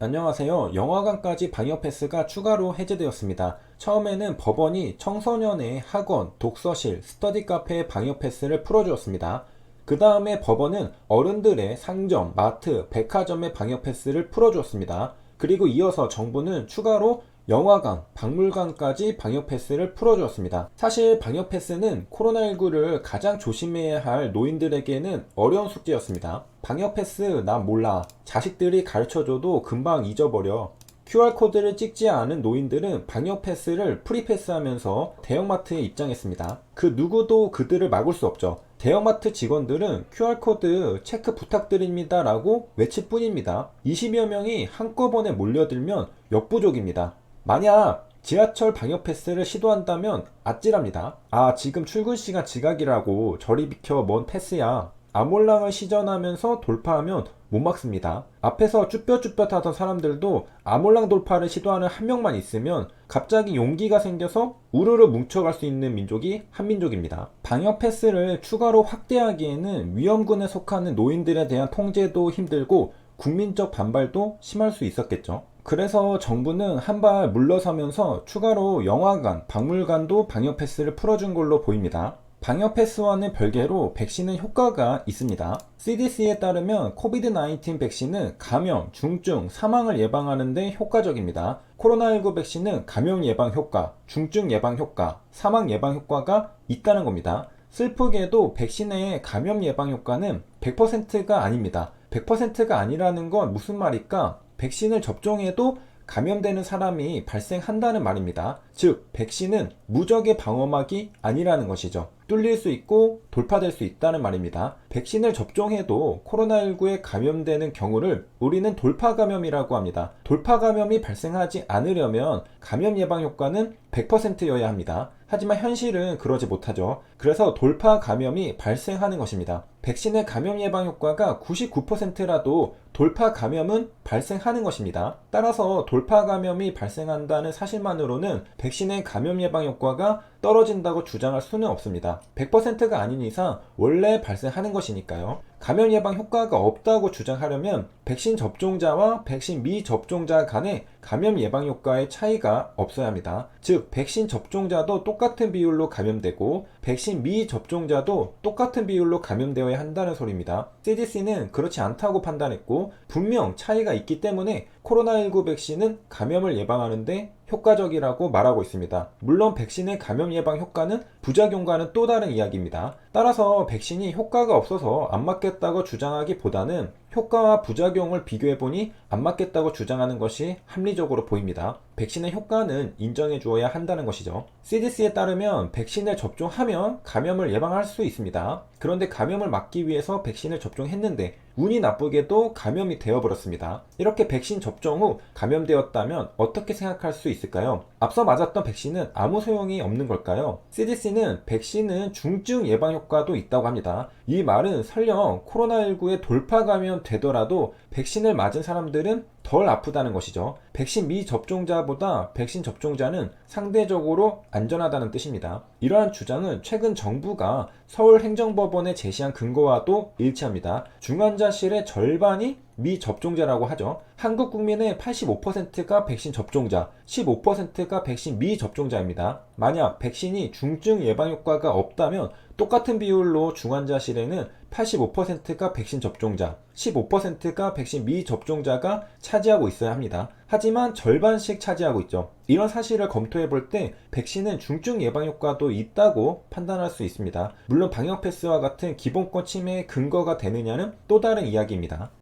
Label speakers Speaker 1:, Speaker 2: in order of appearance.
Speaker 1: 안녕하세요. 영화관까지 방역 패스가 추가로 해제되었습니다. 처음에는 법원이 청소년의 학원, 독서실, 스터디 카페의 방역 패스를 풀어주었습니다. 그 다음에 법원은 어른들의 상점, 마트, 백화점의 방역 패스를 풀어주었습니다. 그리고 이어서 정부는 추가로 영화관, 박물관까지 방역 패스를 풀어주었습니다. 사실 방역 패스는 코로나19를 가장 조심해야 할 노인들에게는 어려운 숙제였습니다. 방역 패스 나 몰라. 자식들이 가르쳐줘도 금방 잊어버려. QR코드를 찍지 않은 노인들은 방역 패스를 프리패스하면서 대형마트에 입장했습니다. 그 누구도 그들을 막을 수 없죠. 대형마트 직원들은 QR코드 체크 부탁드립니다 라고 외칠 뿐입니다. 20여 명이 한꺼번에 몰려들면 역부족입니다. 만약 지하철 방역 패스를 시도한다면 아찔합니다. 아, 지금 출근 시간 지각이라고 저리 비켜, 뭔 패스야. 아몰랑을 시전하면서 돌파하면 못 막습니다. 앞에서 쭈뼛쭈뼛 하던 사람들도 아몰랑 돌파를 시도하는 한 명만 있으면 갑자기 용기가 생겨서 우르르 뭉쳐갈 수 있는 민족이 한민족입니다. 방역 패스를 추가로 확대하기에는 위험군에 속하는 노인들에 대한 통제도 힘들고 국민적 반발도 심할 수 있었겠죠. 그래서 정부는 한 발 물러서면서 추가로 영화관, 박물관도 방역 패스를 풀어준 걸로 보입니다. 방역 패스와는 별개로 백신은 효과가 있습니다. CDC에 따르면 코비드-19 백신은 감염, 중증, 사망을 예방하는 데 효과적입니다. 코로나19 백신은 감염 예방 효과, 중증 예방 효과, 사망 예방 효과가 있다는 겁니다. 슬프게도 백신의 감염 예방 효과는 100%가 아닙니다. 100%가 아니라는 건 무슨 말일까? 백신을 접종해도 감염되는 사람이 발생한다는 말입니다. 즉, 백신은 무적의 방어막이 아니라는 것이죠. 뚫릴 수 있고 돌파될 수 있다는 말입니다. 백신을 접종해도 코로나19에 감염되는 경우를 우리는 돌파 감염이라고 합니다. 돌파 감염이 발생하지 않으려면 감염 예방 효과는 100%여야 합니다. 하지만 현실은 그러지 못하죠. 그래서 돌파 감염이 발생하는 것입니다. 백신의 감염 예방 효과가 99%라도 돌파 감염은 발생하는 것입니다. 따라서 돌파 감염이 발생한다는 사실만으로는 백신의 감염 예방 효과가 떨어진다고 주장할 수는 없습니다. 100%가 아닌 이상 원래 발생하는 것이니까요. 감염 예방 효과가 없다고 주장하려면 백신 접종자와 백신 미접종자 간의 감염 예방 효과의 차이가 없어야 합니다. 즉, 백신 접종자도 똑같은 비율로 감염되고 백신 미접종자도 똑같은 비율로 감염되어야 한다는 소리입니다. CDC는 그렇지 않다고 판단했고 분명 차이가 있기 때문에 코로나19 백신은 감염을 예방하는데 효과적이라고 말하고 있습니다. 물론 백신의 감염 예방 효과는 부작용과는 또 다른 이야기입니다. 따라서 백신이 효과가 없어서 안 맞겠다고 주장하기보다는 효과와 부작용을 비교해보니 안 맞겠다고 주장하는 것이 합리적으로 보입니다. 백신의 효과는 인정해 주어야 한다는 것이죠. CDC에 따르면 백신을 접종하면 감염을 예방할 수 있습니다. 그런데 감염을 막기 위해서 백신을 접종했는데 운이 나쁘게도 감염이 되어버렸습니다. 이렇게 백신 접종 후 감염되었다면 어떻게 생각할 수 있을까요? 앞서 맞았던 백신은 아무 소용이 없는 걸까요? CDC는 백신은 중증 예방 효과도 있다고 합니다. 이 말은 설령 코로나19에 돌파 감염 되더라도 백신을 맞은 사람들은 덜 아프다는 것이죠. 백신 미접종자보다 백신 접종자는 상대적으로 안전하다는 뜻입니다. 이러한 주장은 최근 정부가 서울행정법원에 제시한 근거와도 일치합니다. 중환자실의 절반이 미접종자라고 하죠. 한국 국민의 85%가 백신 접종자, 15%가 백신 미접종자입니다. 만약 백신이 중증 예방 효과가 없다면 똑같은 비율로 중환자실에는 85%가 백신 접종자, 15%가 백신 미접종자가 차지하고 있어야 합니다. 하지만 절반씩 차지하고 있죠. 이런 사실을 검토해 볼 때 백신은 중증 예방 효과도 있다고 판단할 수 있습니다. 물론 방역 패스와 같은 기본권 침해의 근거가 되느냐는 또 다른 이야기입니다.